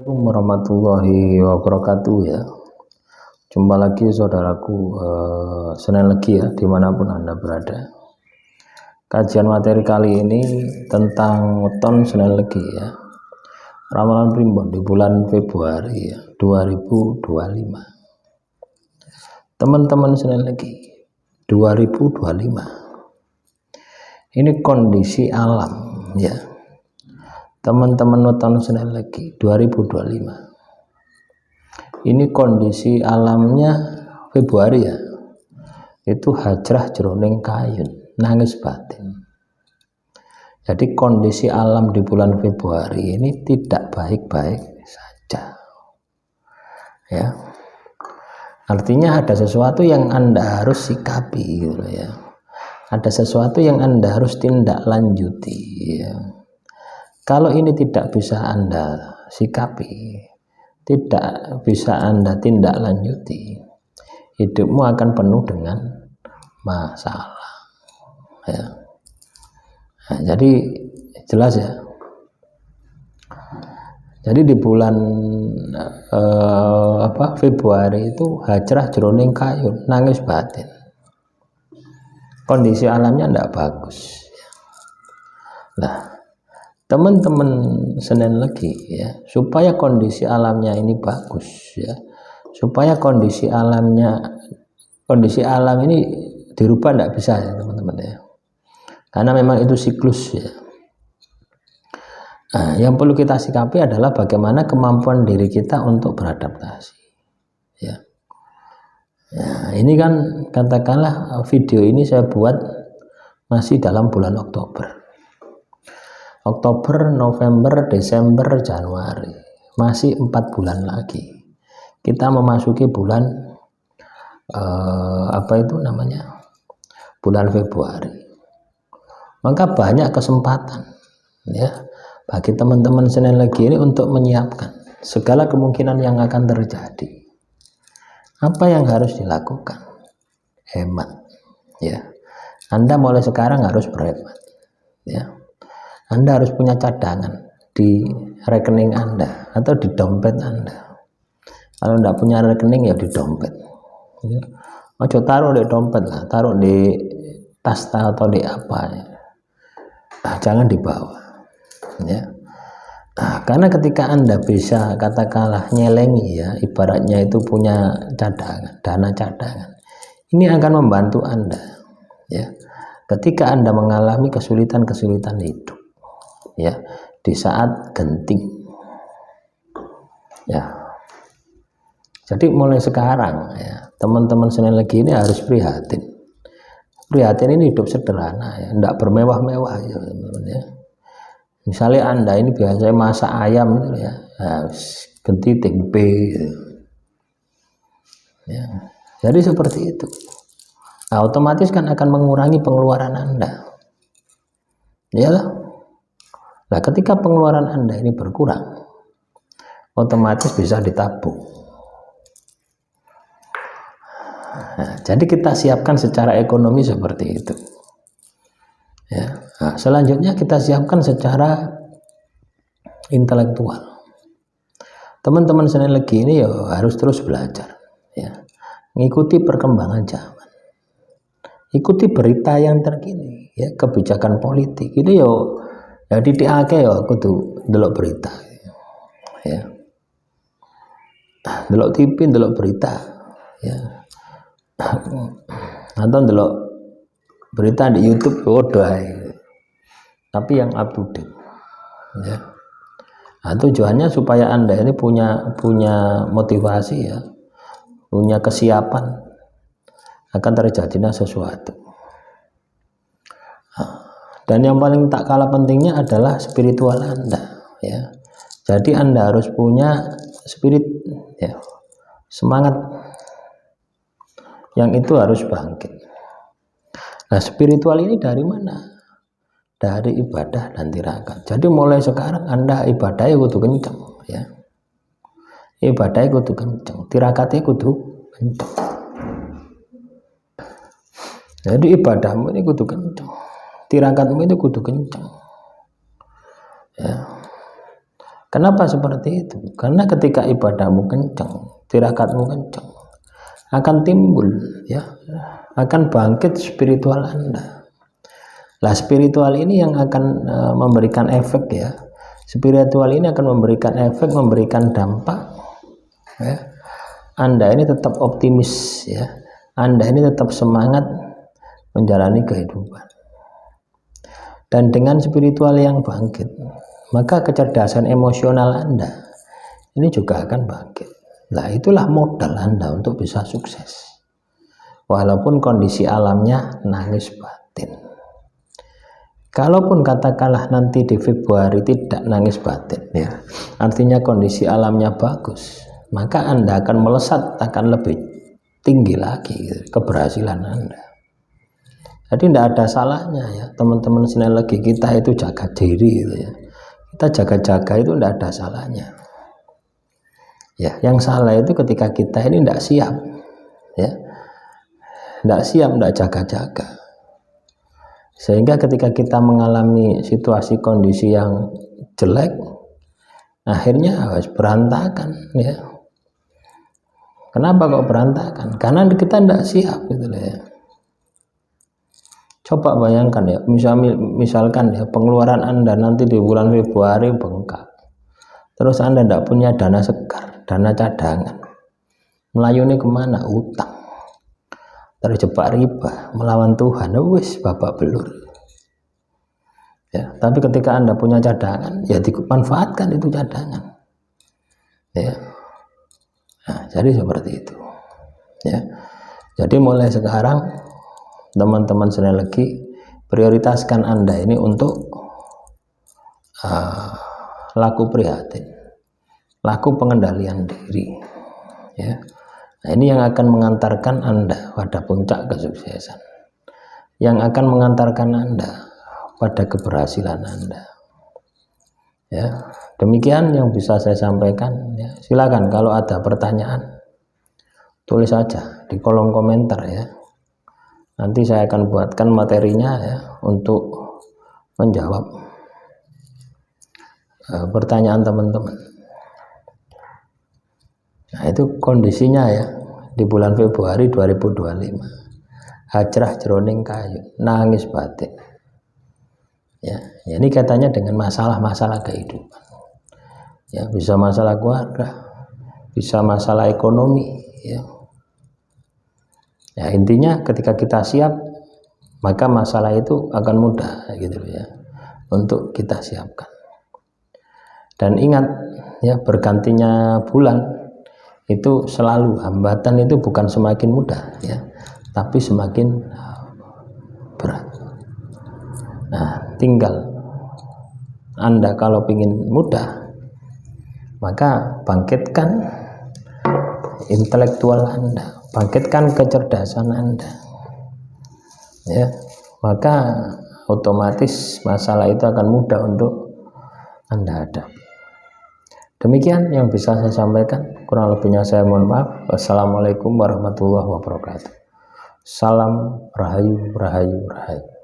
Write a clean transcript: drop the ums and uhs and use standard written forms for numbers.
Assalamualaikum warahmatullahi wabarakatuh ya. Jumpa lagi saudaraku Senin Legi ya, dimanapun Anda berada. Kajian materi kali ini tentang weton Senin Legi ya. Ramalan primbon di bulan Februari ya, 2025. Teman-teman Senin Legi 2025. Ini kondisi alam ya. Teman-teman weton Senin Legi 2025. Ini kondisi alamnya Februari ya. Itu hajrah jroning kayun, nangis batin. Jadi kondisi alam di bulan Februari ini tidak baik-baik saja. Ya. Artinya ada sesuatu yang Anda harus sikapi gitu ya. Ada sesuatu yang Anda harus tindak lanjuti ya. Kalau ini tidak bisa Anda sikapi, tidak bisa Anda tindak lanjuti, hidupmu akan penuh dengan masalah ya. Nah, jadi jelas ya. Jadi di bulan Februari itu hajrah jroning kayun, nangis batin. Kondisi alamnya tidak bagus. Nah, teman-teman Senin Legi ya, supaya kondisi alamnya ini bagus ya, supaya kondisi alam ini dirubah tidak bisa ya teman-teman ya, karena memang itu siklus ya. Nah, yang perlu kita sikapi adalah bagaimana kemampuan diri kita untuk beradaptasi ya. Nah, ini kan katakanlah video ini saya buat masih dalam bulan Oktober, November, Desember, Januari, masih 4 bulan lagi kita memasuki bulan bulan Februari. Maka banyak kesempatan ya bagi teman-teman Senin Legi ini untuk menyiapkan segala kemungkinan yang akan terjadi. Apa yang harus dilakukan? Hemat ya. Anda mulai sekarang harus berhemat ya. Anda harus punya cadangan di rekening Anda atau di dompet Anda. Kalau tidak punya rekening ya di dompet. Ya. Ojo taruh di dompet lah, taruh di tas atau di apa ya. Nah, jangan dibawa. Ya. Nah, karena ketika Anda bisa katakanlah nyelengi ya, ibaratnya itu punya cadangan, dana cadangan. Ini akan membantu Anda ya. Ketika Anda mengalami kesulitan-kesulitan hidup. Ya, di saat genting ya. Jadi mulai sekarang ya, teman-teman Senin Legi ini harus prihatin ini hidup sederhana ya, tidak bermewah-mewah ya teman-teman ya. Misalnya Anda ini biasanya masak ayam gitu ya, ganti tempe gitu. Ya. Jadi seperti itu. Nah, otomatis kan akan mengurangi pengeluaran Anda ya. Nah, ketika pengeluaran Anda ini berkurang, otomatis bisa ditabung. Nah, jadi kita siapkan secara ekonomi seperti itu. Ya. Nah, selanjutnya kita siapkan secara intelektual. Teman-teman Senin Legi ini ya harus terus belajar, ya, mengikuti perkembangan zaman, ikuti berita yang terkini, ya, kebijakan politik ini ya ditikake ya kudu ndelok berita ya. Ndelok TV, ndelok berita ya. Atau ndelok berita di YouTube tapi yang up to date ya. Nah, tujuannya supaya Anda ini punya motivasi ya, punya kesiapan akan terjadinya sesuatu. Dan yang paling tak kalah pentingnya adalah spiritual Anda ya. Jadi Anda harus punya spirit ya, semangat yang itu harus bangkit. Nah, spiritual ini dari mana? Dari ibadah dan tirakat. Jadi mulai sekarang Anda ibadahnya kudu kenceng ya. Ibadahnya kudu kenceng, tirakatnya kudu kenceng. Jadi ibadahmu ini kudu kenceng, tirakatmu itu kudu kenceng ya. Kenapa seperti itu? Karena ketika ibadahmu kencang, tirakatmu kencang, akan timbul ya, akan bangkit spiritual Anda. Lah spiritual ini yang akan memberikan efek ya. Spiritual ini akan memberikan efek, memberikan dampak ya. Anda ini tetap optimis ya. Anda ini tetap semangat menjalani kehidupan. Dan dengan spiritual yang bangkit, maka kecerdasan emosional Anda ini juga akan bangkit. Nah, itulah modal Anda untuk bisa sukses. Walaupun kondisi alamnya nangis batin. Kalaupun katakanlah nanti di Februari tidak nangis batin ya, artinya kondisi alamnya bagus, maka Anda akan melesat, akan lebih tinggi lagi keberhasilan Anda. Jadi tidak ada salahnya ya teman-teman sinergi kita itu jaga diri gitu ya. Kita jaga-jaga itu tidak ada salahnya. Ya, yang salah itu ketika kita ini tidak siap, ya, tidak siap, tidak jaga-jaga. Sehingga ketika kita mengalami situasi kondisi yang jelek, akhirnya harus berantakan, ya. Kenapa kok berantakan? Karena kita tidak siap, gitu ya. Coba bayangkan ya, misalkan ya pengeluaran Anda nanti di bulan Februari bengkak. Terus Anda tidak punya dana segar, dana cadangan. Melayuni kemana? Utang. Terjebak riba, melawan Tuhan. Wis babak belur. Ya, tapi ketika Anda punya cadangan, ya dimanfaatkan itu cadangan. Ya. Nah, jadi seperti itu. Ya. Jadi mulai sekarang teman-teman sinergi prioritaskan Anda ini untuk laku prihatin, laku pengendalian diri ya. Nah, ini yang akan mengantarkan Anda pada puncak kesuksesan, yang akan mengantarkan Anda pada keberhasilan Anda ya. Demikian yang bisa saya sampaikan ya. Silakan kalau ada pertanyaan tulis saja di kolom komentar ya. Nanti saya akan buatkan materinya ya untuk menjawab pertanyaan teman-teman. Nah, itu kondisinya ya di bulan Februari 2025. Hajrah jroning kayu, nangis batin. Ya, ini katanya dengan masalah-masalah kehidupan. Ya, bisa masalah keluarga, bisa masalah ekonomi ya. Ya, intinya ketika kita siap, maka masalah itu akan mudah gitu ya untuk kita siapkan. Dan ingat ya, bergantinya bulan itu selalu hambatan itu bukan semakin mudah ya, tapi semakin berat. Nah, tinggal Anda kalau ingin mudah, maka bangkitkan intelektual Anda, bangkitkan kecerdasan Anda ya, maka otomatis masalah itu akan mudah untuk Anda hadapi. Demikian yang bisa saya sampaikan, kurang lebihnya saya mohon maaf. Wassalamualaikum warahmatullahi wabarakatuh. Salam rahayu, rahayu, rahayu.